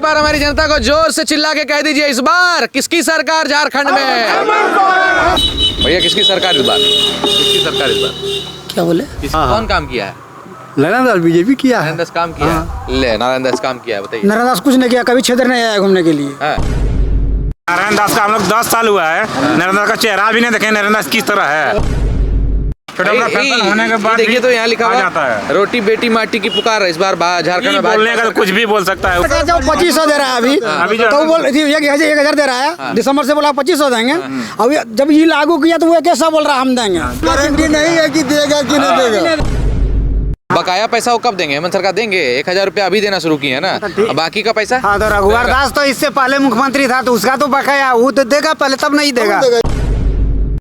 बार हमारी जनता को जोर से चिल्ला के कह दीजिए, इस बार किसकी सरकार झारखंड में? भैया किसकी सरकार इस बार? किसकी सरकार इस बार? क्या बोले? कौन काम किया है? नारायण दास बीजेपी किया है। नारायण दास काम किया है? ले नारायण दास काम किया है, बताइए। नारायण दास कुछ नहीं किया, कभी क्षेत्र नहीं आया घूमने के लिए। नारायण दास का हम लोग 10 साल हुआ है, नारायण दास का चेहरा भी नहीं देखे नारायण दास किस तरह है। होने के बाद देखिए तो यहाँ लिखा हुआ जाता है रोटी बेटी माटी की पुकार है। इस बार झारखंड में बोलने का तो कुछ भी बोल सकता है। 2500 दे रहा है अभी तो बोल 1000 दे रहा है, दिसंबर से बोला 2500 देंगे। अभी जब ये लागू किया तो वो कैसा बोल रहा हम देंगे, गारंटी नहीं है कि देगा कि नहीं देगा। बकाया पैसा वो कब देंगे? हेमंत सरकार देंगे। 1000 रुपया अभी देना शुरू किए है ना, बाकी का पैसा? हाँ तो रघुवर दास तो इससे पहले मुख्यमंत्री था तो उसका तो बकाया वो तो देगा पहले, तब नहीं देगा।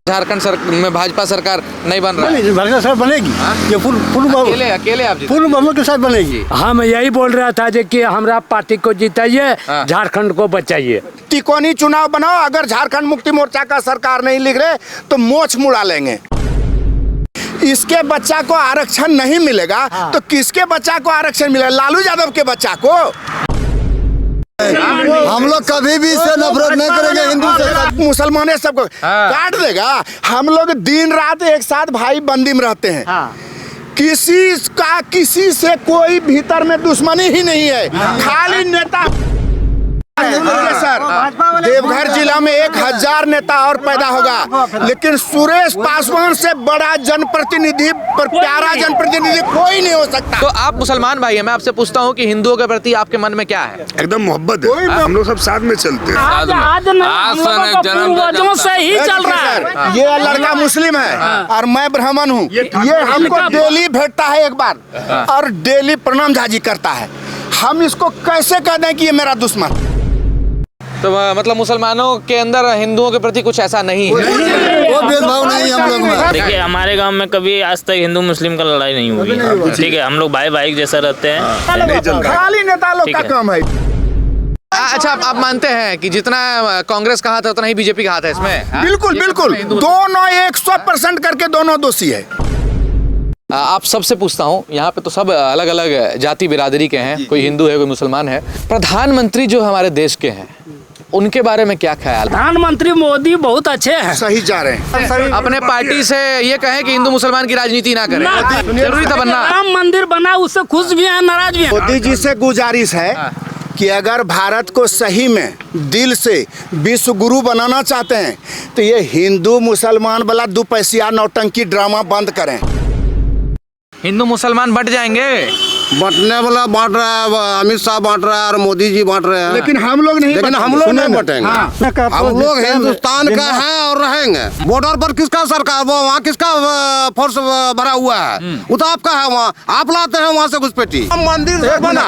झारखंड में भाजपा सरकार नहीं बन रहा है। भाजपा सरकार बनेगी, ये अकेले आप पूर्ण बहुमत के साथ बनेगी। हम यही बोल रहा था कि हमरा पार्टी को जिताइए, झारखंड को बचाइए। तिकोनी चुनाव बनाओ, अगर झारखंड मुक्ति मोर्चा का सरकार नहीं लिख रहे तो मोछ मुड़ा लेंगे। इसके बच्चा को आरक्षण नहीं मिलेगा तो किसके बच्चा को आरक्षण मिलेगा? लालू यादव के बच्चा को। हम लोग कभी भी इससे नफरत नहीं करेंगे, हिंदू से मुसलमान सबको काट देगा। हम लोग दिन रात एक साथ भाई बंदी में रहते हैं। किसी से कोई भीतर में दुश्मनी ही नहीं है, खाली नेता। सर देवघर जिला में 1000 नेता और पैदा होगा, लेकिन सुरेश पासवान से बड़ा जनप्रतिनिधि पर प्यारा जनप्रतिनिधि कोई नहीं हो सकता। तो आप मुसलमान भाई हैं, मैं आपसे पूछता हूँ कि हिंदुओं के प्रति आपके मन में क्या है? एकदम मोहब्बत है, हम लोग सब साथ में चलते हैं। से ही चल रहा है। ये लड़का मुस्लिम है और मैं ब्राह्मण हूँ। ये हमको डेली भेंटता है एक बार और डेली प्रणाम झाजी करता है। हम इसको कैसे कह दें कि ये मेरा दुश्मन? तो मतलब मुसलमानों के अंदर हिंदुओं के प्रति कुछ ऐसा नहीं है, वो भेदभाव नहीं हम लोग में। देखिए हमारे गांव में कभी आज तक हिंदू मुस्लिम का लड़ाई नहीं हुई, ठीक है। हम लोग भाई भाई जैसा रहते हैं। खाली नेता लोग का काम है। अच्छा आप मानते हैं कि जितना कांग्रेस का हाथ है उतना ही बीजेपी का हाथ है इसमें? बिल्कुल बिल्कुल, दोनों 100% करके दोनों दोषी है। आप सबसे पूछता हूँ, यहाँ पे तो सब अलग अलग जाति बिरादरी के हैं, कोई हिंदू है कोई मुसलमान है। प्रधानमंत्री जो हमारे देश के हैं उनके बारे में क्या ख्याल? प्रधानमंत्री मोदी बहुत अच्छे हैं, सही जा रहे हैं। अपने पार्टी से ये कहें कि हिंदू मुसलमान की राजनीति ना करें, जरूरी था बनना। राम मंदिर बना उससे खुश भी हैं नाराज भी हैं। मोदी जी से गुजारिश है कि अगर भारत को सही में दिल से विश्व गुरु बनाना चाहते हैं तो ये हिंदू मुसलमान वाला दुपैसिया नौटंकी ड्रामा बंद करें। हिंदू मुसलमान बंट जाएंगे, बांटने वाला बांट रहा है, अमित शाह बांट रहा है और मोदी जी बांट रहे हैं, लेकिन हम लोग नहीं बांटेंगे। हम लोग हिंदुस्तान का हैं और रहेंगे। बॉर्डर पर किसका सरकार, वो वहाँ किसका फोर्स भरा हुआ है, वो तो आपका है। वहाँ आप लाते हैं वहाँ से घुसपैठी। मंदिर से बना,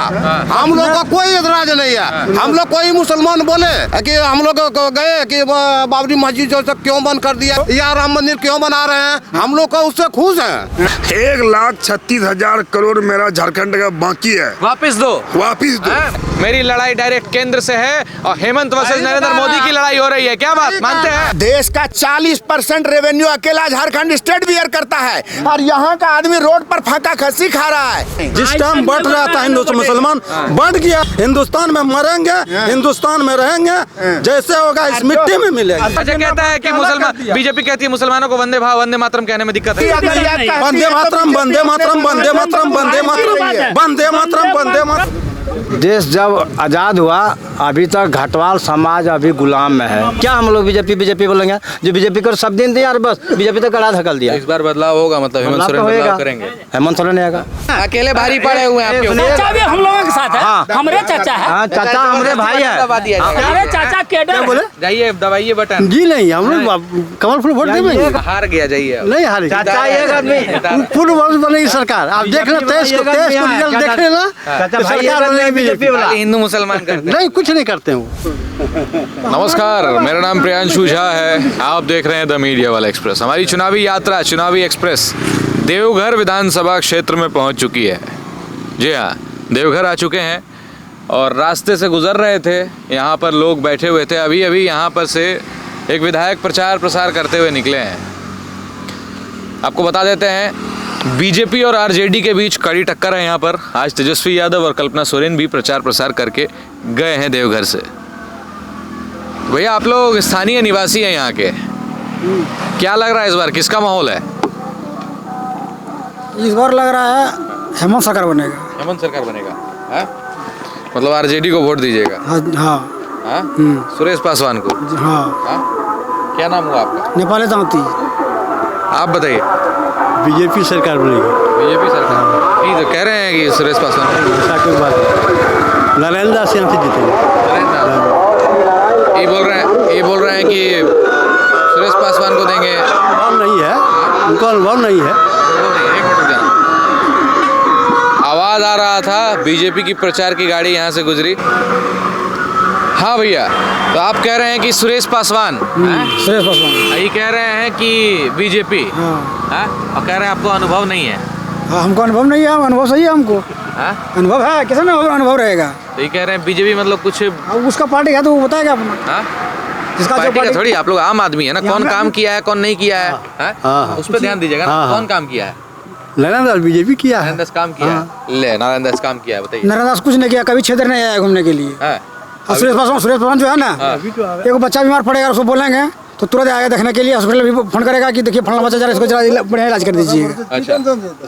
हम लोग का कोई एतराज नहीं है। हम लोग कोई मुसलमान बोले कि हम लोग गए कि बाबरी मस्जिद जो क्यों बंद कर दिया या राम मंदिर क्यों बना रहे हैं, हम लोग का उससे खुश है। 1,36,000 करोड़ मेरा झारखंड का बाकी है, वापिस दो। मेरी लड़ाई डायरेक्ट केंद्र से है और हेमंत वर्सेस नरेंद्र मोदी की लड़ाई हो रही है। क्या बात मानते हैं? देश का 40% रेवेन्यू अकेला झारखंड स्टेट बियर करता है और यहाँ का आदमी रोड पर फाका खस्सी खा रहा है। जिस टाइम बढ़ रहा था हिंदू मुसलमान बढ़ गया। हिंदुस्तान में मरेंगे, हिंदुस्तान में रहेंगे, जैसे होगा इस मिट्टी में मिलेगा। अच्छा कहता है कि मुसलमान, बीजेपी कहती है मुसलमानों को वंदे भाव वंदे मातरम कहने में दिक्कत है। वंदे मातरम, वंदे मातरम, वंदे मातरम, वंदे मातरम, वंदे मातरम, वंदे मातरम। देश जब आज़ाद हुआ अभी तक घटवाल समाज अभी गुलाम में है। क्या हम लोग बीजेपी बोलेंगे? जो बीजेपी को सब दिन दिया और बस बीजेपी तक कड़ा धकल दिया। इस बार बदलाव होगा, मतलब हेमंत सोरेन बदलाव करेंगे। हेमंत सोरेन आएगा। अकेले भारी पड़े हुए हैं आपके। चाचा भी हम लोगों के साथ है, हमारे चाचा है। हाँ चाचा हमारे भाई है। हमारे चाचा केडर बोले जाइए दबाइए बटन। जी नहीं, हम लोग कमल फूल वोट देंगे। हार गया, जाइए नहीं हारी। चाचा एक आदमी पूर्ण वर्ष बनेगी सरकार। आप देख लें, तेज को रिजल्ट देख लेना, सरकार बनेगी बीजेपी वाला। हिंदू मुसलमान करते नहीं, कुछ नहीं करते वो। नमस्कार, मेरा नाम प्रियांशु झा है। आप देख रहे हैं द मीडिया वाला एक्सप्रेस। हमारी चुनावी यात्रा चुनावी एक्सप्रेस देवघर विधानसभा क्षेत्र में पहुंच चुकी है। जी हाँ, देवघर आ चुके हैं और रास्ते से गुजर रहे थे। यहाँ पर लोग बैठे हुए थे। अभी अभी यहाँ पर से एक विधायक प्रचार प्रसार करते हुए निकले हैं। आपको बता देते हैं बीजेपी और आरजेडी के बीच कड़ी टक्कर है यहाँ पर। आज तेजस्वी यादव और कल्पना सोरेन भी प्रचार प्रसार करके गए हैं देवघर से। भैया आप लोग स्थानीय निवासी हैं यहाँ के, क्या लग रहा है इस बार किसका माहौल है? इस बार लग रहा है हेमंत सरकार बनेगा। हेमंत सरकार बनेगा है? मतलब आरजेडी को वोट दीजिएगा? हाँ हाँ हाँ? सुरेश पासवान को? हाँ। क्या नाम हुआ आपका? नेपाली दांती। आप बताइए। बीजेपी सरकार बनेगी। बीजेपी सरकार नहीं तो कह रहे हैं कि सुरेश पासवान। ऐसा कोई बात नहीं, नारायण दास यहाँ से जीतेंगे। ये बोल रहे हैं कि सुरेश पासवान को देंगे। अनुभव नहीं है, उनका अनुभव नहीं है। आवाज आ रहा था, बीजेपी की प्रचार की गाड़ी यहाँ से गुजरी। हाँ भैया, तो आप कह रहे हैं कि सुरेश पासवान, सुरेश पासवान। ये कह रहे हैं कि बीजेपी, और कह रहे हैं आपको अनुभव नहीं है। हाँ, हमको अनुभव नहीं है, अनुभव सही है हमको। अनुभव है, कैसे ना अनुभव रहेगा? तो ये कह रहे हैं बीजेपी मतलब कुछ उसका पार्टी है तो वो बताएगा अपना। जिसका पार्टी का थोड़ी, आप लोग आम आदमी है ना, कौन काम किया है कौन नहीं किया है, उस पर ध्यान दीजिएगा ना। कौन काम किया है? नारायण दास बीजेपी किया है। नारायण दास काम किया है। ले नारायण दास काम किया है, बताइए। नारायण दास कुछ नहीं किया, कभी क्षेत्र नहीं आया घूमने के लिए। और सुरेश पासवान जो है ना, एक बच्चा बीमार पड़ेगा उसको बोलेंगे तो तुरंत आएगा देखने के लिए। हॉस्पिटल भी फोन करेगा कि देखिए फलाना बच्चा जा रहा है, इसको बढ़िया इलाज कर दीजिए। अच्छा,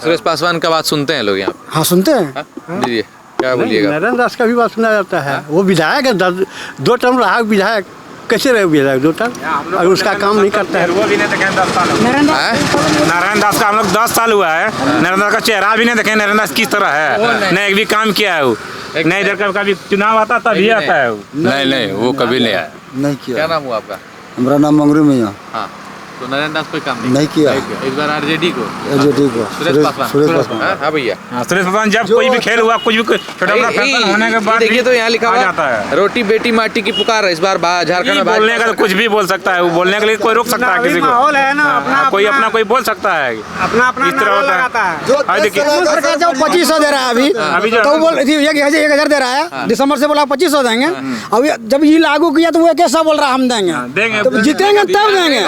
सुरेश पासवान का बात सुनते हैं लोग यहाँ? हाँ सुनते हैं। दीजिए, क्या बोलिएगा? नारायण दास का भी बात सुना जाता है। वो विधायक है, 2 टर्म रहा विधायक, कैसे रहे विधायक 2 टर्म अगर उसका काम नहीं करता है? वो भी नहीं देखे 10 साल। नारायण दास का हम लोग 10 साल हुआ है, नारायण दास का चेहरा भी नहीं देखे। नारायण दास किस तरह है, नहीं एक भी काम किया है वो। नहीं इधर कभी चुनाव आता तभी आता है वो। नहीं वो कभी नहीं आया। नहीं किया। क्या नाम हुआ आपका? हमारा नाम मंगरू मियाँ। हाँ, तो नारायण दास कोई काम नहीं किया। इस बार आरजेडी को, सुरेश पासवान। हाँ भैया, सुरेश पासवान जब कोई भी खेल हुआ, कुछ भी छोटा बड़ा फैसला होने के बाद देखिए तो यहाँ लिखा हुआ जाता है रोटी बेटी माटी की पुकार है। इस बार झारखंड में बोलने का तो कुछ भी बोल सकता है, वो बोलने के लिए कोई रोक सकता है किसी को? माहौल है ना, कोई अपना कोई बोल सकता है, अपना इस तरह होता है। देखिए सरकार जो 2500 दे रहा है अभी तो वो बोल 1000 दे रहा है। दिसंबर से बोला 2500 देंगे। अभी जब ये लागू किया तो वो कैसा बोल रहा हम देंगे, तो जीतेंगे तब देंगे,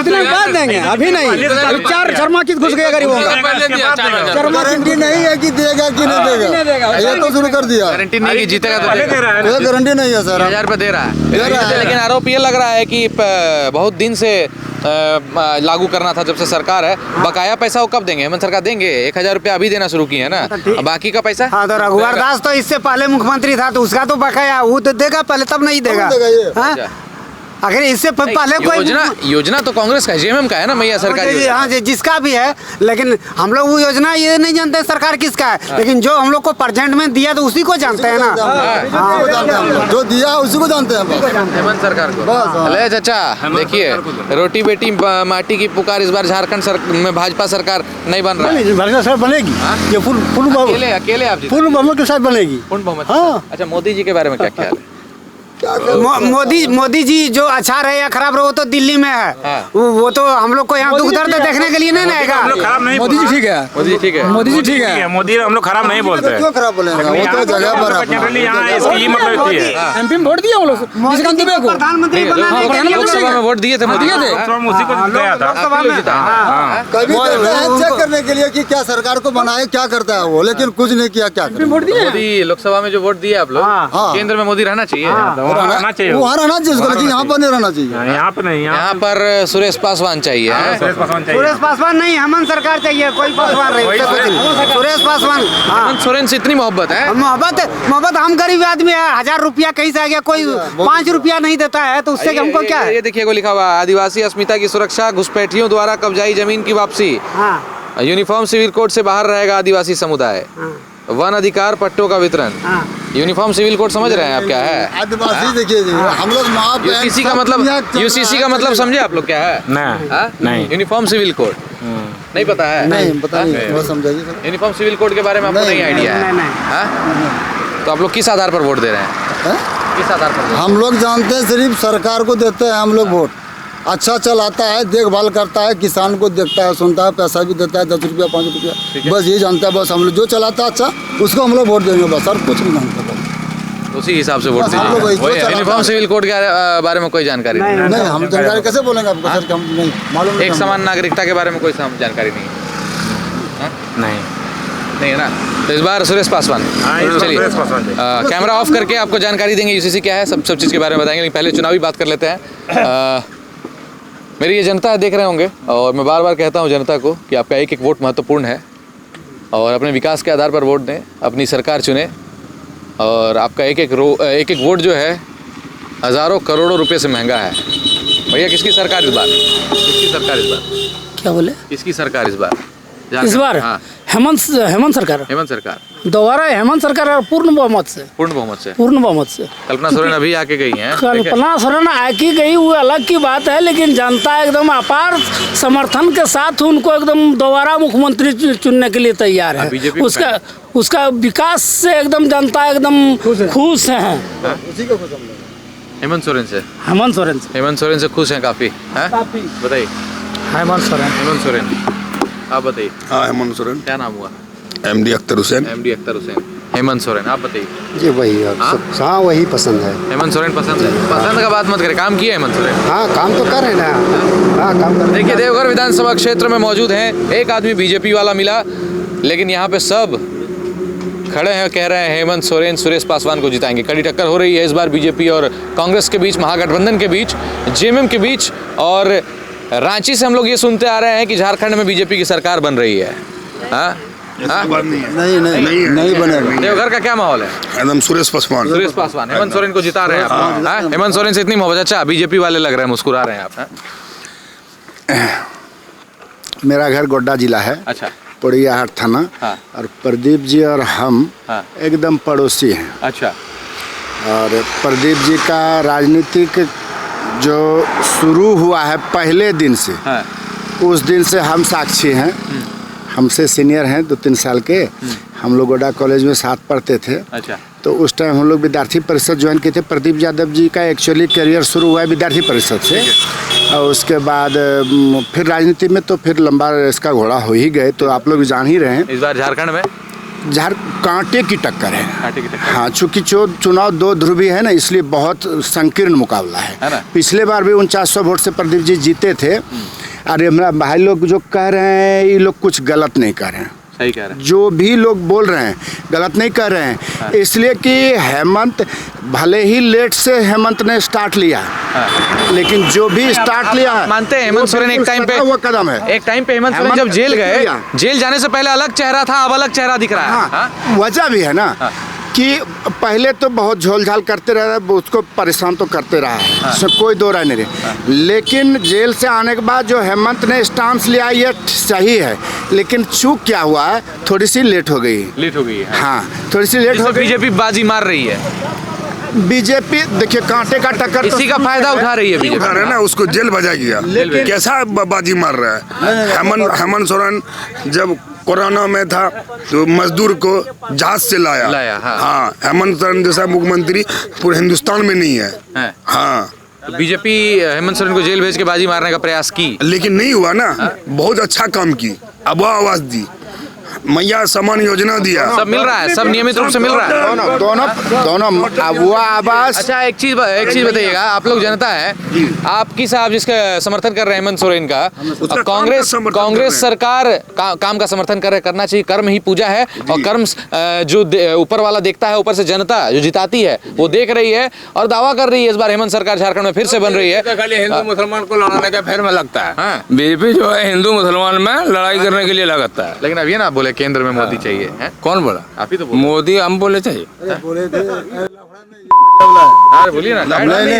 जितने बाद देंगे, अभी नहीं। 4 शर्मा किस घुस गया गरीबों का? शर्मा गारंटी नहीं है कि देगा कि नहीं देगा, ये तो शुरू कर दिया। गारंटी नहीं कि जीतेगा तो देगा। कोई गारंटी नहीं है सर। 1000 रुपये दे रहा है, लेकिन आरोप ये लग रहा है कि बहुत दिन से लागू करना था जब से सरकार है। बकाया पैसा वो कब देंगे? हेमंत सरकार देंगे 1000 रुपया अभी देना शुरू किए है ना, बाकी का पैसा? हाँ, तो रघुवर दास तो इससे पहले मुख्यमंत्री था तो उसका तो बकाया वो तो देगा पहले, तब नहीं देगा। अगर इससे पहले कोई योजना तो कांग्रेस का जेएमएम का है ना, मैया सरकार। हाँ जिसका भी है, लेकिन हम लोग वो योजना ये नहीं जानते सरकार किसका है, लेकिन जो हम लोग को प्रेजेंट में दिया तो उसी को जानते हैं ना। जो दिया उसी को जानते हैं, हेमंत सरकार को। अरे चाचा देखिए, रोटी बेटी माटी की पुकार इस बार झारखंड में भाजपा सरकार नहीं बन रहा है। भाजपा सरकार बनेगी, ये फुल अकेले आप पूर्ण बहुमत के साथ बनेगी। पूर्ण बहुमत। हाँ। अच्छा, मोदी जी के बारे में क्या ख्याल है? मोदी जी जो अच्छा रहे या खराब रहे वो तो दिल्ली में है। वो तो हम लोग को यहाँ दुख दर्द देखने के लिए नहीं आएगा। मोदी जी ठीक है, मोदी जी ठीक है, मोदी जी ठीक है। मोदी हम लोग खराब नहीं बोलते। क्यों खराब बोलेंगे? वो तो जगह पर है। यहाँ इसकी मतलब होती है। एमपी में वोट दिया वो लोग प्रधानमंत्री बनाने के लिए। लोकसभा में वोट दिए थे मोदी थे, उसी को गया था। कभी चेक करने के लिए कि क्या सरकार को बनाए, क्या करता है वो, लेकिन कुछ नहीं किया। क्या मोदी लोकसभा में जो वोट दिए आप लोग, केंद्र में मोदी रहना चाहिए, रहना चाहिए, वहाँ रहना चाहिए उसको, लेकिन यहाँ पर नहीं रहना चाहिए। यहाँ पे नहीं, यहाँ पर सुरेश पासवान चाहिए। सुरेश पासवान नहीं, हेमंत सरकार चाहिए। कोई पासवान नहीं, सुरेश पासवान। हेमंत सोरेन से इतनी मोहब्बत है? मोहब्बत हम गरीब आदमी है, 1000 रुपया कहीं से आ गया, कोई 5 रुपया नहीं देता है तो उससे हमको क्या है? ये देखिए को लिखा हुआ, आदिवासी अस्मिता की सुरक्षा, घुसपैठियों द्वारा कब्जाई जमीन की वापसी, यूनिफॉर्म सिविल कोड से बाहर रहेगा आदिवासी समुदाय, वन अधिकार पट्टों का वितरण। यूनिफॉर्म सिविल कोड समझ रहे हैं आप क्या है? आदिवासी देखिए हम लोग यूसीसी का मतलब समझे आप लोग क्या है? नहीं, यूनिफॉर्म सिविल कोड नहीं पता है? नहीं पता नहीं, समझाइए सर। यूनिफॉर्म सिविल कोड के बारे में आपको नहीं आइडिया है? तो आप लोग किस आधार पर वोट दे रहे हैं? किस आधार पर? हम लोग जानते हैं सिर्फ सरकार को देते हैं हम लोग वोट। अच्छा चलाता है, देखभाल करता है, किसान को देखता है, सुनता है, पैसा भी देता है 10 रुपया 5 रुपया, बस ये जानता है। बस हम लोग जो चलाता है अच्छा उसको हम लोग वोट देंगे, बस और कुछ नहीं जानते। उसी हिसाब से वोट दीजिए। यूनिफॉर्म सिविल कोड के बारे में कोई जानकारी नहीं, हम जानकारी कैसे बोलेंगे आपको सर? हम नहीं मालूम। एक समान नागरिकता के बारे में कोई जानकारी नहीं है? नहीं है ना, तो इस बार सुरेश पासवान। चलिए कैमरा ऑफ करके आपको जानकारी देंगे यूसीसी क्या है, सब चीज़ के बारे में बताएंगे, लेकिन पहले चुनावी बात कर लेते हैं। मेरी ये जनता देख रहे होंगे और मैं बार बार कहता हूँ जनता को कि आपका एक एक वोट महत्वपूर्ण है और अपने विकास के आधार पर वोट दें, अपनी सरकार चुनें और आपका एक एक वोट जो है हज़ारों करोड़ों रुपए से महंगा है। भैया किसकी सरकार इस बार? किसकी सरकार इस बार? क्या बोले? किसकी सरकार इस बार? इस बार हाँ, हेमंत सरकार। हेमंत सरकार दोबारा हेमंत सरकार और पूर्ण बहुमत से। कल्पना सोरेन अभी आके गई हैं। कल्पना सोरेन आके गई वो अलग की बात है, लेकिन जनता एकदम अपार समर्थन के साथ उनको एकदम दोबारा मुख्यमंत्री चुनने के लिए तैयार है। उसका विकास से एकदम जनता एकदम खुश है। हेमंत सोरेन से खुश हैं काफी? बताइए। हेमंत सोरेन आप बताइए। हाँ, हेमंत सोरेन। क्या नाम हुआ? MD अख्तर हुसैन। हेमंत सोरेन आप बताइए। जी वही हाँ वही पसंद है। हेमंत सोरेन पसंद है। पसंद का बात मत करें, काम किया हेमंत सोरेन? हाँ काम तो कर रहे हैं ना। हाँ काम कर। देखिए देवघर विधानसभा क्षेत्र में मौजूद हैं, एक आदमी बीजेपी वाला मिला, लेकिन यहाँ पे सब खड़े हैं, कह रहे हैं हेमंत सोरेन सुरेश पासवान को जिताएंगे। कड़ी टक्कर हो रही है इस बार बीजेपी और कांग्रेस के बीच, महागठबंधन के बीच, JMM के बीच। और रांची से हम लोग ये सुनते आ रहे हैं कि झारखंड में बीजेपी की सरकार बन रही है। नहीं बने। देवघर का क्या माहौल है? एकदम सुरेश पासवान। हेमंत सोरेन को जिता रहे हैं आप? हेमंत सोरेन से इतनी मोहब्बत? अच्छा बीजेपी वाले लग रहे हैं, मुस्कुरा रहे हैं आप? मेरा घर गोड्डा जिला है। अच्छा। पोड़ियाहाट थाना। हाँ। और प्रदीप जी और हम एकदम पड़ोसी हैं। अच्छा। और प्रदीप जी का राजनीतिक जो शुरू हुआ है पहले दिन से, उस दिन से हम साक्षी हैं। हमसे सीनियर हैं 2-3 साल के। हम लोग गोड्डा कॉलेज में साथ पढ़ते थे। अच्छा। तो उस टाइम हम लोग विद्यार्थी परिषद ज्वाइन किए थे। प्रदीप यादव जी का एक्चुअली करियर शुरू हुआ है विद्यार्थी परिषद से, और उसके बाद फिर राजनीति में तो फिर लंबा इसका घोड़ा हो ही गए। तो आप लोग जान ही रहे हैं इस बार झारखंड में कांटे की टक्कर है। हाँ, चूँकि चुनाव 2 ध्रुवी है ना, इसलिए बहुत संकीर्ण मुकाबला है। पिछले बार भी 4900 वोट से प्रदीप जी जीते थे। अरे हमारा भाई लोग जो कह रहे हैं ये लोग कुछ गलत नहीं कर रहे हैं। सही कह रहे हैं। जो भी लोग बोल रहे हैं गलत नहीं कर रहे हैं। इसलिए कि हेमंत भले ही लेट से हेमंत ने स्टार्ट लिया, लेकिन जो भी स्टार्ट लिया है, मानते हैं हेमंत सोरेन एक टाइम पे वो कदम है। एक टाइम पे हेमंत सोरेन जब जेल गए, जेल जाने से पहले अलग चेहरा था, अब अलग चेहरा दिख रहा है। वजह भी है ना कि पहले तो बहुत झोलझाल करते रहे, उसको परेशान तो करते रहा है, उसमें कोई दो राय नहीं रही। लेकिन जेल से आने के बाद जो हेमंत ने स्टांस लिया ये सही है, लेकिन चूक क्या हुआ है, थोड़ी सी लेट हो गई है। हाँ, थोड़ी सी लेट हो गई। बीजेपी बाजी मार रही है। बीजेपी देखिए कांटे का टक्कर, इसी का फायदा उठा रही है बीजेपी। उठा रहे ना, उसको जेल भेजा गया। कैसा बाजी मार रहा है हेमंत सोरेन? जब कोरोना में था तो मजदूर को जहाज से लाया। हाँ, हेमंत सोरेन जैसा मुख्यमंत्री पूरे हिंदुस्तान में नहीं है। हाँ, तो बीजेपी हेमंत सोरेन को जेल भेज के बाजी मारने का प्रयास की, लेकिन नहीं हुआ ना। बहुत अच्छा काम की, अब आवाज दी, मैया समान योजना दिया, सब मिल रहा है, सब नियमित रूप से मिल रहा है। दोनों वो आवास। अच्छा एक चीज बताइएगा, आप लोग जनता है, आप किस आप जिसका समर्थन कर रहे हैं हेमंत सोरेन का, कांग्रेस सरकार काम का समर्थन करना चाहिए। कर्म ही पूजा है, और कर्म जो ऊपर वाला देखता है, ऊपर से जनता जो जिताती है वो देख रही है और दावा कर रही है इस बार हेमंत सरकार झारखंड में फिर से बन रही है। खाली हिंदू मुसलमान को लड़ाने का फेर में लगता है। बीजेपी जो है हिंदू मुसलमान में लड़ाई करने के लिए लगता है। लेकिन अब ये ना बोले केंद्र में मोदी चाहिए है। कौन बोला? आप ही तो मोदी हम बोले चाहिए। बोलिए ना। नहीं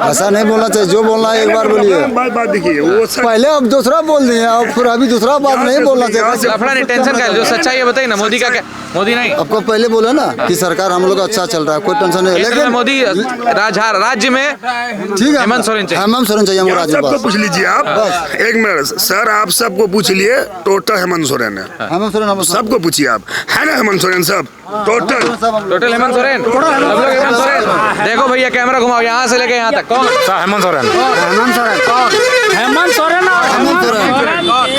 ऐसा नहीं बोलना चाहिए, जो बोलना है एक बार बोलिए। बात देखिए, वो पहले अब दूसरा बोल दिए और फिर अभी दूसरा बात नहीं बोलना चाहिए। लफड़ा नहीं, टेंशन का जो सच्चाई है बताइए ना। मोदी का क्या? मोदी नहीं, आपको पहले बोला ना कि सरकार हम लोग अच्छा चल रहा है, कोई टेंशन नहीं। लेकिन मोदी राज्य में ठीक है, हेमंत सोरेन चाहिए। हेमंत सोरेन चाहिए राज्य। सबको पूछ लीजिए आप, एक मिनट सर, आप सबको पूछ लिए, टोटल हेमंत सोरेन है। हेमंत सोरेन सबको पूछिए आप, है ना हेमंत सोरेन? सब टोटल हेमंत सोरेन। हेमंत सोरेन देखो भैया, कैमरा घुमाओ यहाँ से लेके यहाँ तक। कौन? हेमंत सोरेन।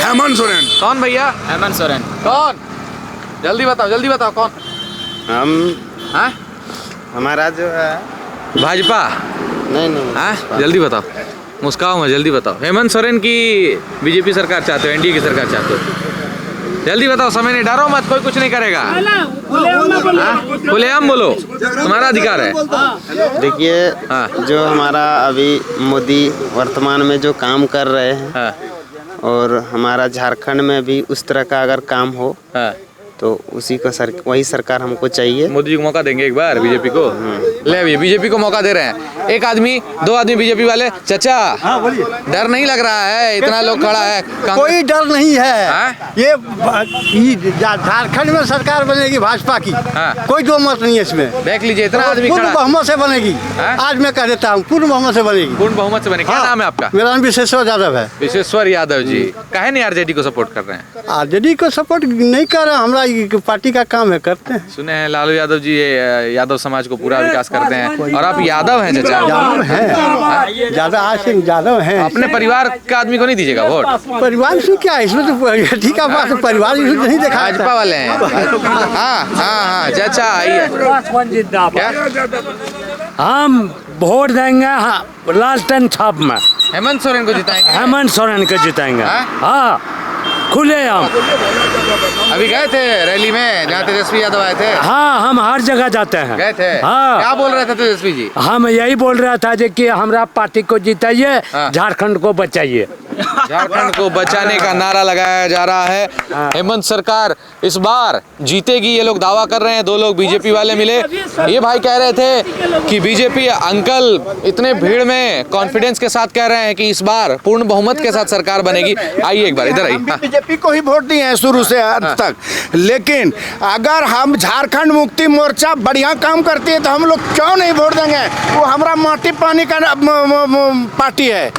हेमंत सोरेन कौन भैया? हेमंत सोरेन। कौन? जल्दी बताओ कौन? हमारा जो है भाजपा। नहीं जल्दी बताओ, मुस्काओ मैं, जल्दी बताओ। हेमंत सोरेन की बीजेपी सरकार चाहते हो, एनडीए की सरकार चाहते हो? जल्दी बताओ, समय नहीं, डरो मत, कोई कुछ नहीं करेगा। खुलेआम बोलो, तुम्हारा अधिकार है। देखिए जो हमारा अभी मोदी वर्तमान में जो काम कर रहे हैं और हमारा झारखंड में भी उस तरह का अगर काम हो तो उसी का वही सरकार हमको चाहिए। मोदी जी को मौका देंगे एक बार बीजेपी को। ले अभी बीजेपी को मौका दे रहे हैं। एक आदमी, दो आदमी बीजेपी वाले। चाचा डर नहीं लग रहा है? इतना लोग खड़ा है। कोई डर नहीं है। ये झारखंड में सरकार बनेगी भाजपा की, कोई दो मत नहीं है इसमें। देख लीजिए इतना आदमी खड़ा। पूर्ण बहुमत से बनेगी। आज मैं कह देता हूँ पूर्ण बहुमत से बनेगी। पूर्ण बहुमत से बनेगी। क्या नाम है आपका? मेरा नाम विशेश्वर यादव है। विशेश्वर यादव जी, काहे नहीं आरजेडी को सपोर्ट कर रहे हैं? आरजेडी को सपोर्ट नहीं कर रहे, हमारा पार्टी का काम है, करते हैं। सुने हैं लालू यादव जी यादव समाज को पूरा विकास करते हैं, और आप यादव हैं चाचा? यादव हैं, ज्यादा आज से यादव हैं। अपने परिवार का आदमी को नहीं दीजिएगा वोट? परिवार से क्या है इसमें, तो ठीक है बात, परिवार नहीं देखा। भाजपा वाले हैं। हाँ चाचा आइए। हम वोट देंगे लालटेन छाप में हेमंत सोरेन को जिताएंगे। हेमंत सोरेन को जिताएंगे। हाँ खुले हम अभी गए थे रैली में जहाँ तेजस्वी यादव आए थे? हाँ हम हर जगह जाते हैं। गए थे? हाँ। क्या बोल रहे थे तेजस्वी जी? हम यही बोल रहा था कि हमारा पार्टी को जिताइए, झारखंड को बचाइए। झारखंड को बचाने का नारा लगाया जा रहा है। हेमंत सरकार इस बार जीतेगी, ये लोग दावा कर रहे हैं। दो लोग बीजेपी वाले मिले, ये भाई कह रहे थे कि बीजेपी अंकल इतने भीड़ में कॉन्फिडेंस के साथ कह रहे हैं कि इस बार पूर्ण बहुमत के साथ सरकार बनेगी। आइए एक बार इधर आइए। बीजेपी को ही वोट दिए हैं शुरू से आज तक, लेकिन अगर हम झारखंड मुक्ति मोर्चा बढ़िया काम करती है तो हम लोग क्यों नहीं वोट देंगे? वो हमारा माटी पानी का पार्टी है।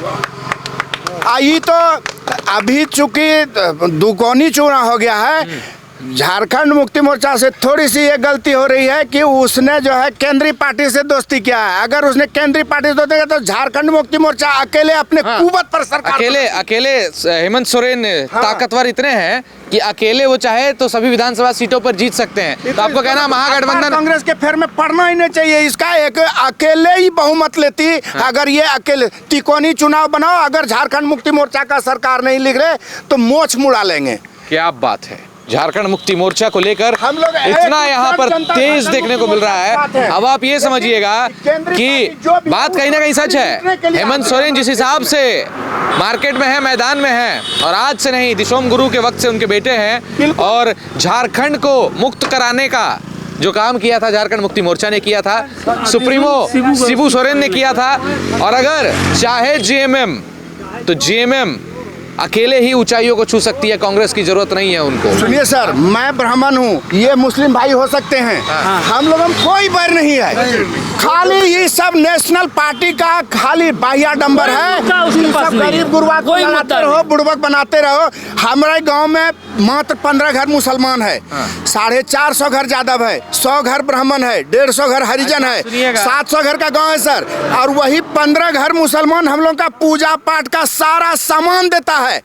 आई तो अभी चूंकि दुगुनी चुनाव हो गया है, झारखंड मुक्ति मोर्चा से थोड़ी सी ये गलती हो रही है कि उसने जो है केंद्रीय पार्टी से दोस्ती किया है। अगर उसने केंद्रीय पार्टी से दोस्ती किया तो झारखंड मुक्ति मोर्चा अकेले अपने कुवत पर सरकार अकेले हेमंत सोरेन ताकतवर इतने हैं कि अकेले वो चाहे तो सभी विधानसभा सीटों पर जीत सकते हैं। तो आपको कहना महागठबंधन कांग्रेस के फेर में पड़ना ही नहीं चाहिए। इसका एक अकेले ही बहुमत लेती। अगर ये अकेले तिकोनी चुनाव बनाओ, अगर झारखंड मुक्ति मोर्चा का सरकार नहीं लिख रहे तो मोछ मुड़ा लेंगे। क्या बात है, झारखंड मुक्ति मोर्चा को लेकर हम लोग इतना यहाँ पर तेज देखने को मिल रहा है। अब आप ये समझिएगा कि बात कहीं ना कहीं सच है। हेमंत सोरेन जिस हिसाब से मार्केट में है, मैदान में है, और आज से नहीं दिशोम गुरु के वक्त से उनके बेटे हैं, और झारखंड को मुक्त कराने का जो काम किया था झारखंड मुक्ति मोर्चा ने किया था, सुप्रीमो शिबू सोरेन ने किया था। और अगर चाहे जेएमएम तो जेएमएम अकेले ही ऊंचाइयों को छू सकती है, कांग्रेस की जरूरत नहीं है उनको। सुनिए सर, मैं ब्राह्मण हूँ, ये मुस्लिम भाई हो सकते हैं, हम लोगों में कोई बैर नहीं है। खाली ये सब नेशनल पार्टी का खाली बाह्याडंबर है। सब गरीब गुरबा बनाते रहो, बुड़बक बनाते रहो। हमारे गांव में मात्र 15 घर मुसलमान है, 450 घर यादव है, 100 घर ब्राह्मण है, 150 घर हरिजन है, 700 घर का गांव है सर। और वही 15 घर मुसलमान हम लोग का पूजा पाठ का सारा सामान देता है।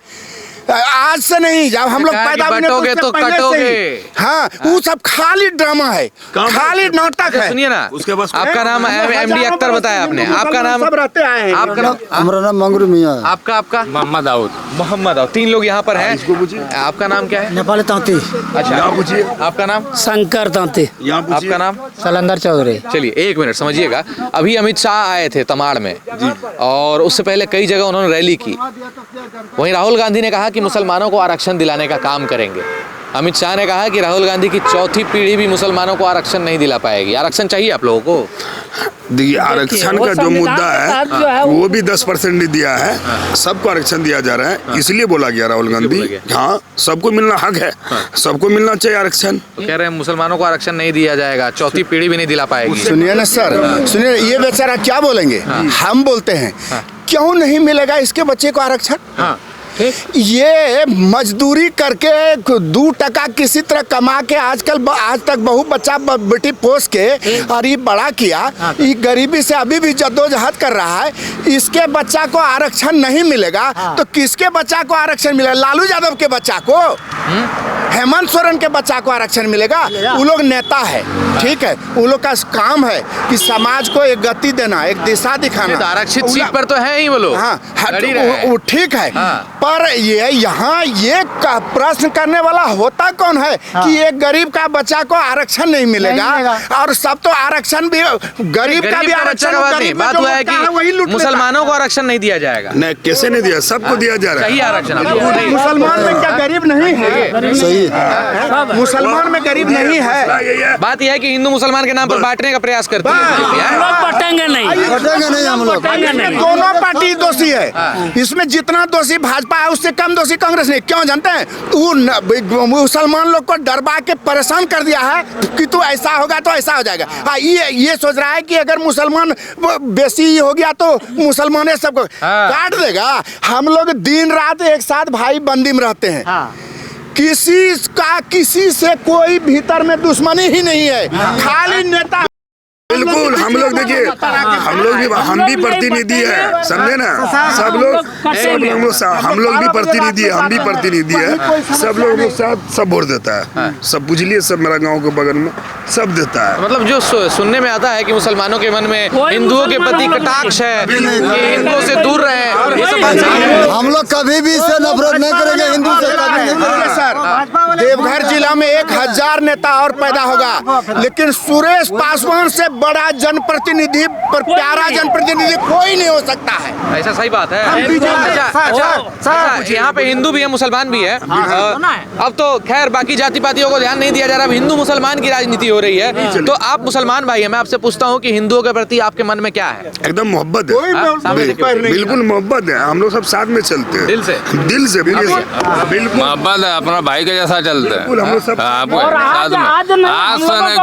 आज से नहीं, जब हम लोग पैदा बटोगे तो कटोगे। हाँ, वो सब खाली ड्रामा है, खाली नाटक है। सुनिए ना, उसके बाद आपका नाम एमडी अख्तर बताया आपने, आपका नाम? सब रहते आए हैं। आपका नाम? हमारा नाम मंगरू मियां। आपका? मोहम्मद दाऊद। मोहम्मद दाऊद। 3 लोग यहाँ पर हैं। आपका नाम क्या है? नेपाली तांती। अच्छा, आपका नाम? शंकर तांती। आपका नाम? सलंदर चौधरी। चलिए एक मिनट समझिएगा। अभी अमित शाह आए थे तमाड़ में, और उससे पहले कई जगह उन्होंने रैली की। वहीं राहुल गांधी ने कहा कि मुसलमानों को आरक्षण दिलाने का काम करेंगे। अमित शाह ने कहा कि राहुल गांधी की चौथी पीढ़ी भी मुसलमानों को आरक्षण नहीं दिला पाएगी। आरक्षण चाहिए आप लोगों को? देखिए, आरक्षण का जो मुद्दा है वो भी 10% दिया है, सबको आरक्षण दिया जा रहा है, इसलिए बोला गया राहुल गांधी। हाँ, सबको मिलना हक है, सबको मिलना चाहिए आरक्षण। तो कह रहे हैं मुसलमानों को आरक्षण नहीं दिया जाएगा, चौथी पीढ़ी भी नहीं दिला पाएगी। सुनिए ना सर, सुनिए, ये बेचारा क्या बोलेंगे? हम बोलते हैं क्यों नहीं मिलेगा इसके बच्चे को आरक्षण? ये मजदूरी करके 2 टका किसी तरह कमा के आज तक बहु बच्चा बेटी पोस के और ये बड़ा किया, ये गरीबी से अभी भी जद्दोजहद कर रहा है। इसके बच्चा को आरक्षण नहीं मिलेगा तो किसके बच्चा को आरक्षण मिलेगा? लालू यादव के बच्चा को। हेमंत सोरेन के बच्चा को आरक्षण मिलेगा। वो लोग नेता है, ठीक है, वो लोग का काम है कि समाज को एक गति देना, एक दिशा दिखाना। आरक्षित सीट पर तो है ही वो लोग। हाँ, वो ठीक है, पर ये यहाँ ये प्रश्न करने वाला होता कौन है कि एक गरीब का बच्चा को आरक्षण नहीं मिलेगा और सब तो आरक्षण भी गरीब का भी आरक्षण। बात हुआ है कि मुसलमानों को आरक्षण नहीं दिया जाएगा। नहीं, कैसे नहीं दिया, सबको दिया जा रहा है। सही आरक्षण। मुसलमान में क्या गरीब नहीं है? सही है, मुसलमान में गरीब नहीं है। बात यह है कि हिंदू मुसलमान के नाम पर बांटने का प्रयास करते हैं। बटेंगे नहीं हम लोग। दोनों पार्टी दोषी है इसमें। जितना दोषी भाजपा है उससे कम दोषी कांग्रेस नहीं। क्यों जानते हैं? वो मुसलमान लोग को डरबा के परेशान कर दिया है कि तू ऐसा होगा तो ऐसा हो जाएगा। हाँ, ये सोच रहा है कि अगर मुसलमान बेसी हो गया तो मुसलमान सबको काट देगा। हम लोग दिन रात एक साथ भाई बंदी में रहते हैं। किसी से कोई भीतर में दुश्मनी ही नहीं है, खाली नेता। बिल्कुल, हम लोग देखिए, हम भी प्रतिनिधि है, समझे ना? सब लोग हम लोग भी प्रतिनिधि है, हम भी प्रतिनिधि है। सब लोग साथ सब वोट देता है, सब बुझ लिए, सब मेरा गांव के बगल में सब देता है। मतलब जो सुनने में आता है कि मुसलमानों के मन में हिंदुओं के प्रति कटाक्ष है कि हिंदुओं से दूर रहे, ये सब बात सही है? हम लोग कभी भी इससे नफरत नहीं करेंगे, हिंदू से कभी नहीं करेंगे सर। देवघर जिला में 1000 नेता और पैदा होगा, लेकिन सुरेश पासवान से बड़ा जनप्रतिनिधि पर प्यारा जनप्रतिनिधि कोई नहीं हो सकता है। ऐसा सही बात है। अच्छा, यहाँ पे हिंदू भी है, मुसलमान भी है। अब तो खैर बाकी जाति पातियों को ध्यान नहीं दिया जा रहा, अब हिंदू मुसलमान की राजनीति हो रही है। तो आप मुसलमान भाई हैं, मैं आपसे पूछता हूँ कि हिंदुओं के प्रति आपके मन में क्या है? एकदम मोहब्बत है, बिल्कुल मोहब्बत है। हम लोग सब साथ में चलते हैं, दिल से बिल्कुल मोहब्बत है, अपना भाई के जैसा चलते हैं। हम लोग सब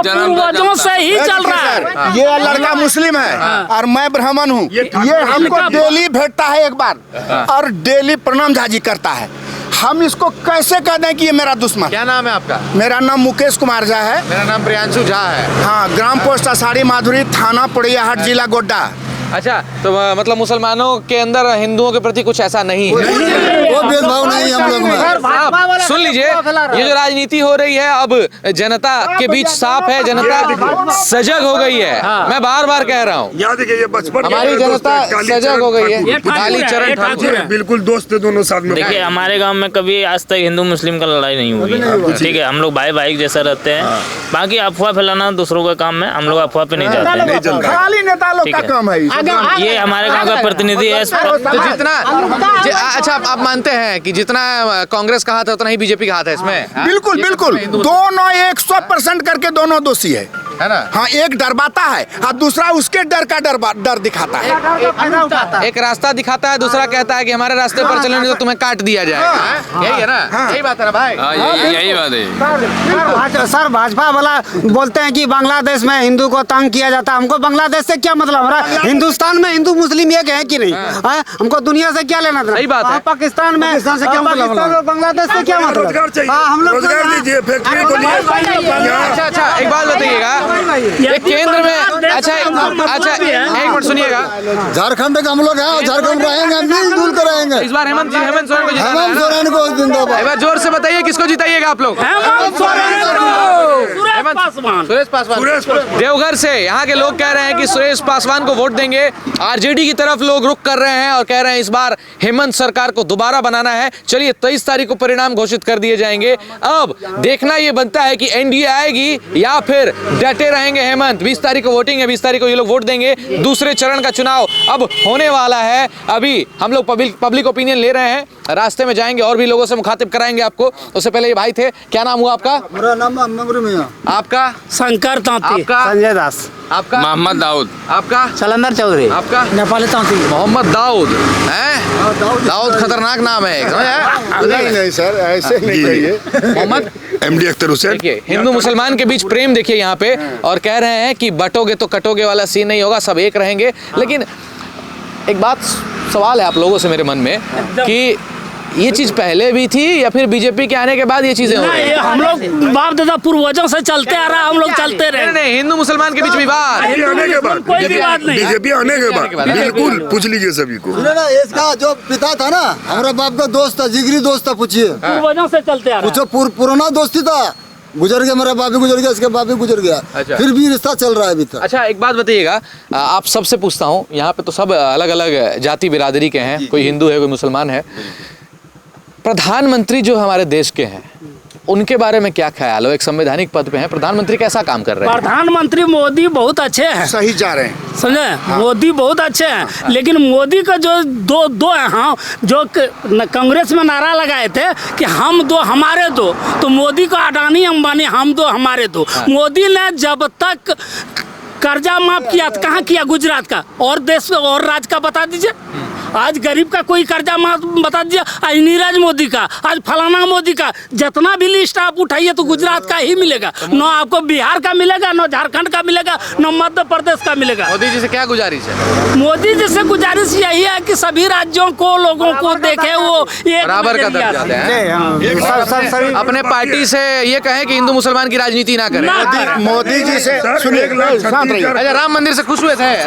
पूर्वजों से ही चल रहा है। ये लड़का मुस्लिम है और मैं ब्राह्मण हूँ। ये हमको डेली भेंटता है एक बार और डेली प्रणाम झाजी करता है। हम इसको कैसे कह दें कि ये मेरा दुश्मन? क्या नाम है आपका? मेरा नाम मुकेश कुमार झा है। मेरा नाम प्रियांशु झा है। हाँ, ग्राम पोस्ट आषाढ़ी माधुरी, थाना पोड़ियाहाट, जिला गोड्डा। अच्छा, तो मतलब मुसलमानों के अंदर हिंदुओं के प्रति कुछ ऐसा नहीं है, वो भेदभाव नहीं हम लोग में। सुन लीजिए, ये जो राजनीति हो रही है अब जनता के बीच साफ है, जनता सजग हो गई है। मैं बार बार कह रहा हूँ, हमारी जनता सजग हो गई है। कालीचरण ठाकुर बिल्कुल दोस्त है, दोनों साथ में। देखिए, हमारे गांव में कभी आज तक हिंदू मुस्लिम का लड़ाई नहीं हुई, ठीक है। हम लोग भाई भाई जैसा रहते हैं। बाकी अफवाह फैलाना दूसरों का काम है, हम लोग अफवाह पे नहीं जाते। खाली नेता लोग का काम है। ये हमारे गांव का प्रतिनिधि है। तो जितना अच्छा, आप मानते हैं कि जितना कांग्रेस का हाथ है उतना ही बीजेपी का हाथ है इसमें? बिल्कुल बिल्कुल, दोनों 100% करके दोनों दोषी है ना? हाँ, एक डरवाता है और दूसरा उसके डर दिखाता है। एक रास्ता दिखाता है, दूसरा कहता है कि हमारे रास्ते पर चलने तो तुम्हें काट दिया जाएगा। यही है ना? यही बात है ना भाई? यही बात है सर। भाजपा वाला बोलते हैं कि बांग्लादेश में हिंदू को तंग किया जाता है। हमको बांग्लादेश से क्या मतलब? हमारा हिंदुस्तान में हिंदू मुस्लिम एक है कि नहीं? हमको दुनिया से क्या लेना था? सही बात है। पाकिस्तान में से क्या मतलब? बांग्लादेश से क्या मतलब? हम लोग रोजगार दीजिए, फैक्ट्री खोलिए। अच्छा, एक बात बताइएगा, ये केंद्र में अच्छा एक मिनट सुनिएगा। झारखंड के हम लोग हैं, झारखंड रहेंगे, मिलजुल कर रहेंगे। इस बार हेमंत सोरेन को हेमंत सोरेन को जिंदाबाद। एक बार जोर से बताइए, किसको जिताइएगा आप लोग? सुरेश पासवान। देवघर से यहाँ के लोग कह रहे हैं कि सुरेश पासवान को वोट देंगे। आरजेडी की तरफ लोग रुख कर रहे हैं और कह रहे हैं इस बार हेमंत सरकार को दोबारा बनाना है। चलिए, 23 तारीख को परिणाम घोषित कर दिए जाएंगे। अब देखना ये बनता है कि एनडीए आएगी या फिर डटे रहेंगे हेमंत। 20 तारीख को वोटिंग है, 20 तारीख को ये लोग वोट देंगे। दूसरे चरण का चुनाव अब होने वाला है। अभी हम लोग पब्लिक ओपिनियन ले रहे हैं, रास्ते में जाएंगे और भी लोगों से मुखातिब कराएंगे आपको। उससे पहले ये भाई थे, क्या नाम हुआ आपका? मेरा नाम मंगरू मियां। आपका? शंकर तांती। आपका? संजय दास। आपका? मोहम्मद दाऊद। आपका? चलंदर चौधरी। आपका? नेपाली तांती। मोहम्मद दाऊद है? दाऊद खतरनाक नाम है, नहीं सर, ऐसे नहीं कहिए। मोहम्मद MD अख्तर हुसैन। देखिए, हिंदू मुसलमान के बीच प्रेम देखिए यहाँ पे, और कह रहे हैं कि बटोगे तो कटोगे वाला सीन नहीं होगा, सब एक रहेंगे। लेकिन एक बात सवाल है आप लोगों से मेरे मन में कि ये चीज पहले भी थी या फिर बीजेपी के आने के बाद ये चीजें हो रही हैं? हम लोग बाप दादा पूर्वजों से चलते आ रहा, हम लोग चलते रहे। नहीं, हिंदू मुसलमान के बीच विवाद आने के बाद कोई भी बात नहीं। बीजेपी आने के बाद बिल्कुल पूछ लीजिए सभी को। इसका जो पिता था ना, हमारा बाप का दोस्त था, जिगरी दोस्त था, पूछिए। पूर्वजों से चलते आ रहा। पूछो, पुराना दोस्ती था, गुजर गया, मेरा बाप भी गुजर गया, इसके बाप भी गुजर गया। अच्छा। फिर भी रिश्ता चल रहा है अभी तक। अच्छा, एक बात बताइएगा, आप सबसे पूछता हूँ, यहाँ पे तो सब अलग अलग जाति बिरादरी के हैं, कोई हिंदू है, कोई मुसलमान है। प्रधानमंत्री जो हमारे देश के हैं, उनके बारे में क्या ख्याल हो? एक संवैधानिक पद पे हैं, प्रधानमंत्री कैसा काम कर रहे हैं? प्रधानमंत्री मोदी बहुत अच्छे हैं, सही जा रहे हैं, समझे? मोदी बहुत अच्छे हैं, लेकिन मोदी का जो दो है, हाँ, जो कांग्रेस में नारा लगाए थे कि हम दो हमारे दो, तो मोदी को अडानी अंबानी हम दो हमारे दो। मोदी ने जब तक कर्जा माफ किया, कहाँ किया? गुजरात का, और देश और राज्य का बता दीजिए। आज गरीब का कोई कर्जा माफ बता दीजिए। आज नीरज मोदी का, आज फलाना मोदी का, जितना भी लिस्ट आप उठाइए तो गुजरात का ही मिलेगा। न आपको बिहार का मिलेगा, न झारखंड का मिलेगा, न मध्य प्रदेश का मिलेगा। मोदी जी से क्या गुजारिश है? मोदी जी से गुजारिश यही है कि सभी राज्यों को, लोगों को देखे वो बराबर का दर्जा दें। अपने पार्टी से ये कहें कि हिंदू मुसलमान की राजनीति ना करें। मोदी जी से सुनिए, अच्छा, राम मंदिर से खुश हुए थे?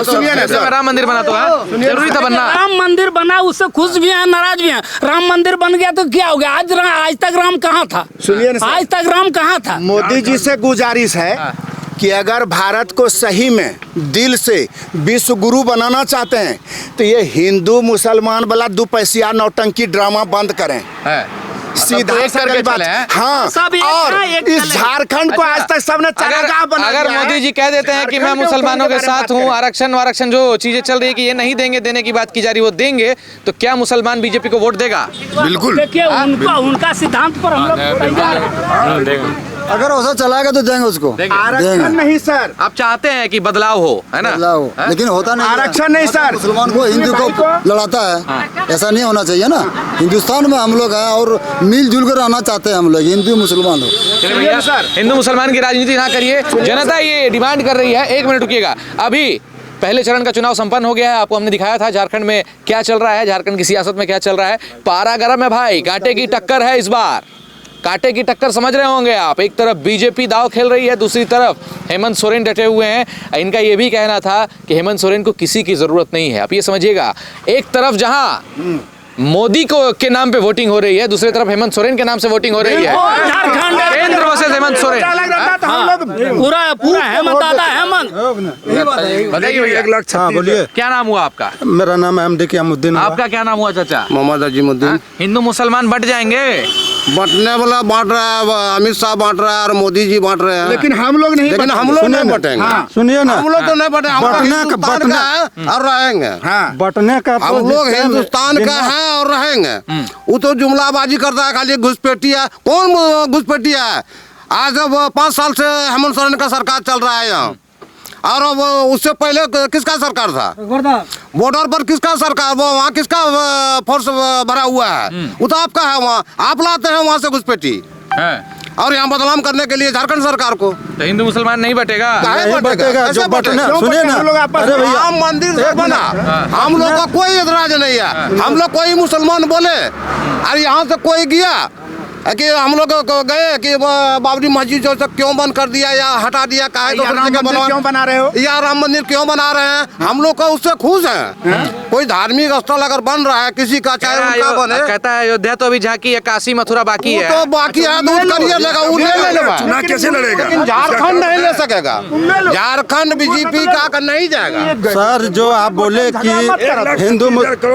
सुनिए ना, राम मंदिर बना तो जरूरी था बनना। राम मंदिर बना, उससे खुश भी हैं, नाराज भी हैं। राम मंदिर बन गया तो क्या हो गया? आज तक राम कहाँ था? सुनिए ना, आज तक राम कहाँ था? मोदी जी से गुजारिश है कि अगर भारत को सही में दिल से विश्व गुरु बनाना चाहते हैं तो ये हिंदू मुसलमान वाला दो पैसिया नौटंकी ड्रामा बंद करें। सीधा करके बात। हाँ, और इस झारखंड को आज तक सबने चारागाह बना अगर दिया है। मोदी जी कह देते हैं कि मैं मुसलमानों के साथ हूँ, आरक्षण जो चीजें चल रही है कि ये नहीं देंगे, देने की बात की जा रही, वो देंगे, तो क्या मुसलमान बीजेपी को वोट देगा? बिल्कुल। देखिए, उनका सिद्धांत पर हम लोग तैयार हैं। अगर वैसा चलाएगा तो देंगे उसको। आरक्षण नहीं सर, आप चाहते हैं कि बदलाव हो, है ना? बदलाव हो, लेकिन होता नहीं। आरक्षण नहीं सर, मुसलमान को हिंदू को लड़ाता है, ऐसा नहीं होना चाहिए ना। हिंदुस्तान में हम लोग हैं और मिलजुल कर रहना चाहते हैं हम लोग, हिंदू मुसलमान हो। चलिए भैया, हिंदू मुसलमान की राजनीति ना करिए, जनता ये डिमांड कर रही है। एक मिनट रुकिएगा, अभी पहले चरण का चुनाव संपन्न हो गया है, आपको हमने दिखाया था झारखंड में क्या चल रहा है, झारखंड की सियासत में क्या चल रहा है। पारा गरम है भाई, कांटे की टक्कर है इस बार, कांटे की टक्कर समझ रहे होंगे आप। एक तरफ बीजेपी दाव खेल रही है, दूसरी तरफ हेमंत सोरेन डटे हुए हैं। इनका ये भी कहना था कि हेमंत सोरेन को किसी की जरूरत नहीं है। आप ये समझिएगा, एक तरफ जहां मोदी को के नाम पे वोटिंग हो रही है, दूसरी तरफ हेमंत सोरेन के नाम से वोटिंग हो रही है। झारखंड केंद्र वर्सेस हेमंत सोरेन, पूरा हेमंत आता है। हेमंत बताइए भैया। 1,36,000। बोलिए, क्या नाम हुआ आपका? मेरा नाम अहमद अमुद्दीन। आपका क्या नाम हुआ चाचा? मोहम्मद अजीमुद्दीन। हिंदू मुसलमान बट जाएंगे? बांटने वाला बांट रहा है, अमित शाह बांट रहा है और मोदी जी बांट रहे हैं, लेकिन हम लोग नहीं, लेकिन हम लोग नहीं बांटेंगे। सुनिए ना, हम लोग तो नहीं बांटेंगे, हम लोग हिंदुस्तान का है और रहेंगे। बटने का हम लोग हिंदुस्तान का है और रहेंगे। वो तो जुमलाबाजी करता है, खाली घुसपैठी है। कौन घुसपैठी है? आज अब 5 साल से हेमंत सोरेन का सरकार चल रहा है यहाँ, और वो उससे पहले किसका सरकार था? बॉर्डर पर किसका सरकार, वो वहाँ किसका फोर्स भरा हुआ है? वो तो आपका है, वहाँ आप लाते हैं वहाँ से घुसपैठी, और यहाँ बदनाम करने के लिए झारखंड सरकार को। तो हिंदू मुसलमान नहीं बटेगा? नहीं बटेगा, जो बटना। सुनिए ना, राम मंदिर से बना, हम लोग का कोई एतराज नहीं है। हम लोग कोई मुसलमान बोले और यहाँ से कोई गया कि हम लोग गए कि बाबरी मस्जिद जो क्यों बंद कर दिया या हटा दिया, काहे तो क्यों बना रहे हो, या राम मंदिर क्यों बना रहे हैं, हम लोग को उससे खुश है। कोई धार्मिक स्थल अगर बन रहा है किसी का, चाहे उनका बने। कहता है अयोध्या तो अभी झांकी है, काशी मथुरा बाकी है। तो बाकी है, दूध करिए लेगा, वो ले लेगा। चुनाव कैसे लड़ेगा? लेकिन झारखंड नहीं ले सकेगा, झारखंड बीजेपी का नहीं जाएगा। सर, जो आप बोले कि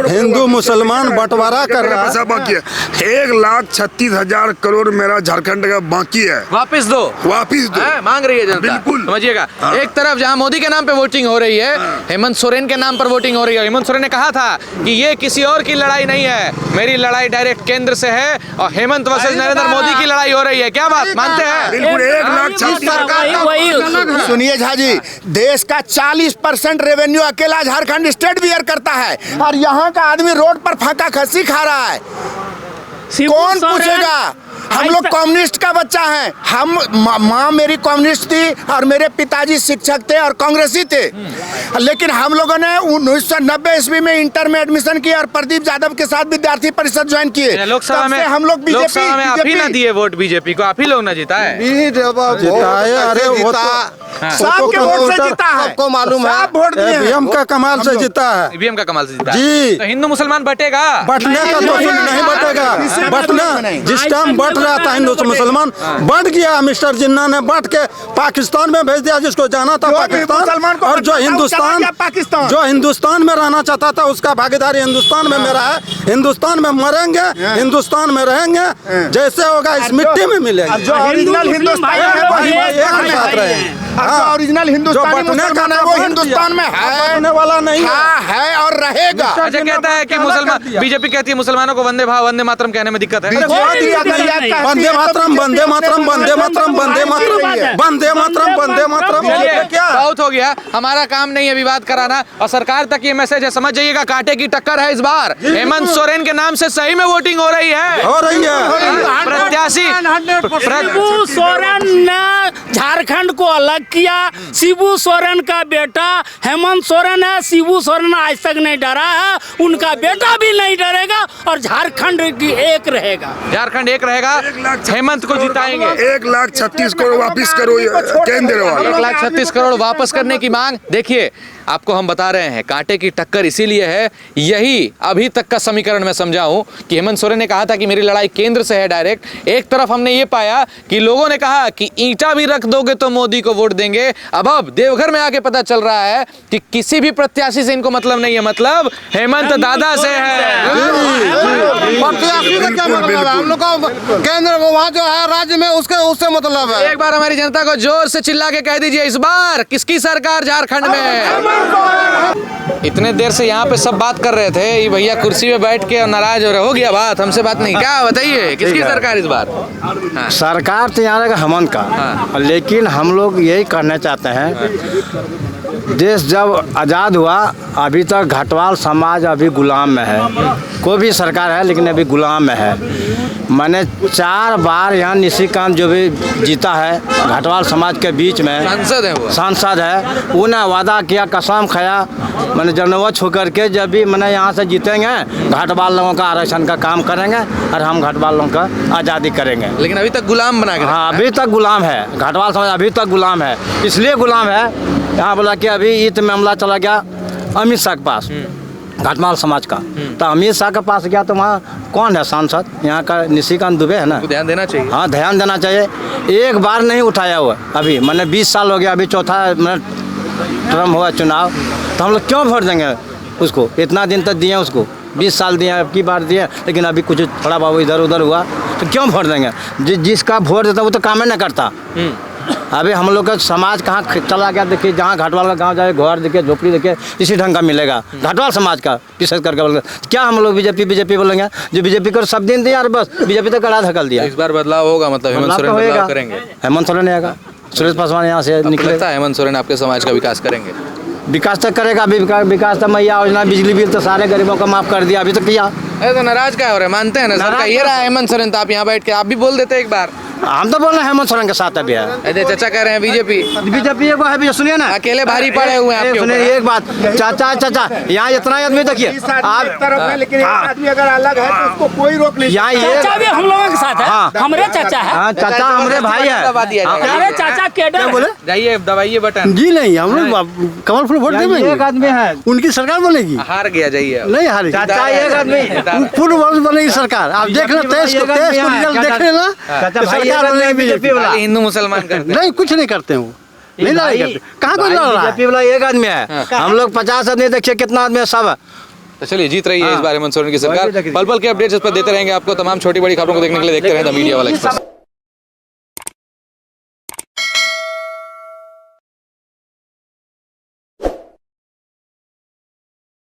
हिंदू मुसलमान बंटवारा कर रहा है, बाकी है 1,36,000 करोड़ मेरा झारखंड का बाकी है, वापस दो, वापस दो। मांग रही है जनता, बिल्कुल समझिएगा। एक तरफ जहां मोदी के नाम पे वोटिंग हो रही है, हेमंत सोरेन के नाम पर वोटिंग हो रही है। हेमंत सोरेन ने कहा था कि ये किसी और की लड़ाई नहीं है, मेरी लड़ाई डायरेक्ट केंद्र से है, और हेमंत वर्सेस नरेंद्र मोदी की लड़ाई हो रही है। क्या बात मानते हैं? बिल्कुल 1,36,000। सुनिए झा जी, देश का 40% रेवेन्यू अकेला झारखंड स्टेट बियर करता है, और यहाँ का आदमी रोड पर फाका खस्सी खा रहा है। कौन पूछेगा? हम लोग कम्युनिस्ट का बच्चा है। हम माँ मेरी कम्युनिस्ट थी और मेरे पिताजी शिक्षक थे और कांग्रेसी थे, लेकिन हम लोगों ने 1990 ईस्वी में इंटर में एडमिशन किया और प्रदीप यादव के साथ विद्यार्थी परिषद ज्वाइन किए। लोकसभा में हम लोग बीजेपी में आप ही ना दिए वोट बीजेपी को, आप ही लोग ना जीता है। अरे वो सबके वोट से जीता है, सबको मालूम है। सब वोट दिए हैं। ईवीएम का कमाल से जीता है। ईवीएम का कमाल से जीता है। जी। तो हिंदू मुसलमान बटेगा, बटने का तो नहीं बटेगा। बटना जिस टाइम बट रहा था हिंदू मुसलमान, बट गया। मिस्टर जिन्ना ने बट के पाकिस्तान में भेज दिया, जिसको जाना था पाकिस्तान, और जो हिंदुस्तान में रहना चाहता था उसका भागीदारी हिंदुस्तान में मेरा है। हिंदुस्तान में मरेंगे, हिंदुस्तान में रहेंगे, जैसे होगा इस मिट्टी में मिलेगा। जो ओरिजिनल हिंदुस्तानी है वही एक साथ रहे। जो ओरिजिनल हिंदुस्तानी मुसलमान है वो हिंदुस्तान में है वाला नहीं है और रहेगा। अच्छा कहता है कि मुसलमान, बीजेपी कहती है मुसलमानों को वंदे भाव वंदे मातरम कहने में दिक्कत है। वंदे मातरम वंदे मातरम वंदे मातरम वंदे मातरम वंदे मातरम वंदे मातरम। क्या बहुत हो गया, हमारा काम नहीं है विवाद कराना, और सरकार तक ये मैसेज है, समझ जाइएगा कांटे की टक्कर है इस बार। हेमंत सोरेन के नाम से सही में वोटिंग हो रही है, प्रत्याशी। शिबू सोरेन ने झारखंड को अलग किया। शिबू सोरेन का बेटा हेमंत सोरेन है। शिबू सोरेन आज तक नहीं डरा है, उनका बेटा भी नहीं डरेगा, और झारखंड की एक रहेगा। झारखंड एक रहेगा, हेमंत को जिताएंगे। 1,36,000 करोड़ वापिस करो केंद्र वाले। 1,36,000 करोड़ वापस करने की मांग। देखिए आपको हम बता रहे हैं कांटे की टक्कर इसीलिए है, यही अभी तक का समीकरण मैं समझा हूं कि हेमंत सोरेन ने कहा था कि मेरी लड़ाई केंद्र से है डायरेक्ट। एक तरफ हमने ये पाया कि लोगों ने कहा कि ईंटा भी रख दोगे तो मोदी को वोट देंगे। अब देवघर में आके पता चल रहा है कि किसी भी प्रत्याशी से इनको मतलब नहीं है, मतलब हेमंत दादा से है। प्रत्याशी से क्या मतलब है? हम लोग का केंद्र वहाँ जो है राज्य में उससे मतलब है। एक बार हमारी जनता को जोर से चिल्ला के कह दीजिए, इस बार किसकी सरकार झारखंड में है? इतने देर से यहाँ पे सब बात कर रहे थे, ये भैया कुर्सी पे बैठ के नाराज हो रहे, हो गया बात, हमसे बात नहीं। क्या बताइए किसकी सरकार इस बार? हाँ। सरकार तो यहाँ रहेगा हेमंत का। हाँ। लेकिन हम लोग यही करना चाहते हैं, देश जब आज़ाद हुआ अभी तक घाटवाल समाज अभी गुलाम में है। कोई भी सरकार है लेकिन अभी गुलाम में है। मैंने 4 बार यहाँ निशिकांत जो भी जीता है घाटवाल समाज के बीच में, सांसद है वो, सांसद है, उन्हें वादा किया, कसम खाया, मैंने जनवच होकर के जब भी मैंने यहाँ से जीतेंगे घाटवाल लोगों का आरक्षण का काम करेंगे और हम घाटवाल लोगों का आज़ादी करेंगे। लेकिन अभी तक गुलाम बना के। हाँ, अभी तक गुलाम है घाटवाल समाज, अभी तक गुलाम है। इसलिए गुलाम है, यहाँ बोला कि अभी ईद मामला चला गया अमित शाह के पास, घाटवाल समाज का, तो अमित शाह के पास गया तो वहाँ कौन है सांसद? यहाँ का निशिकांत दुबे है ना। ध्यान देना चाहिए। हाँ, ध्यान देना चाहिए। एक बार नहीं उठाया हुआ अभी, मैंने 20 साल हो गया, अभी चौथा टर्म हुआ चुनाव, तो हम लोग क्यों वोट देंगे उसको? इतना दिन तक दिए उसको, 20 साल दिए, अब की बार दिए, लेकिन अभी कुछ थोड़ा बहुत इधर उधर हुआ तो क्यों वोट देंगे? जिसका वोट देता वो तो काम ही नहीं करता। अभी हम लोग का समाज कहाँ चला गया? देखिए, जहाँ घाटवाल का गांव जाए, घर देखिए, झोपड़ी देखिए, इसी ढंग का मिलेगा घाटवाल समाज का। विशेष करके बोलेंगे क्या हम लोग बीजेपी बोलेंगे? जो बीजेपी को सब दिन दिया और बस बीजेपी तो कड़ा धकल दिया। इस बार बदलाव होगा, मतलब हेमंत सोरेन बदलाव करेंगे। हेमंत सोरेन आएगा, सुरेश पासवान यहाँ से निकले। हेमंत सोरेन आपके समाज का विकास करेंगे? विकास तक करेगा। अभी विकास तो मैया योजना, बिजली बिल तो सारे गरीबों का माफ कर दिया, अभी तक किया। अरे तो नाराज क्या हो रहे हैं? मानते हैं ना सर, ये रहा हेमंत सोरेन, तो आप यहाँ बैठ के आप भी बोल देते एक बार। हम तो बोल रहे हैं हेमंत सोरेन के साथ अभी है। अरे चाचा कह रहे हैं बीजेपी को है, सुनिए ना, अकेले भारी पड़े हुए हैं। सुनिए एक बात, चाचा यहाँ इतना आदमी देखिए आप, लेकिन आदमी अगर अलग है तो उसको कोई रोक नहीं। यहाँ चाचा भी हम लोगों के साथ है, हमारे चाचा है। हाँ, चाचा हमारे भाई है। अरे चाचा केडर बोले, जाइए दबाइए बटन। जी नहीं, हम लोग कमल फूल वोट देंगे। एक आदमी है, उनकी सरकार बनेगी। हार गया, जाइए नहीं हारी, चाचा एक आदमी फुल वर्ष बनेगी सरकार। आप देख लेना, तेज को रिजल्ट देख लेना, सरकार बनेगी बीजेपी। हिंदू मुसलमान करते नहीं, कुछ नहीं करते हो, नहीं लड़ाई करते। कहाँ कोई लड़ रहा है? बीजेपी वाला एक आदमी है, हम लोग 50 आदमी, देखिए कितना आदमी है सब। तो चलिए जीत रही है इस बार हेमंत सोरेन की सरकार। पल पल के अपडेट्स इस पर देते रहेंगे आपको। तमाम छोटी बड़ी खबरों को देखने के लिए देखते रहें द मीडिया वाला एक्सप्रेस।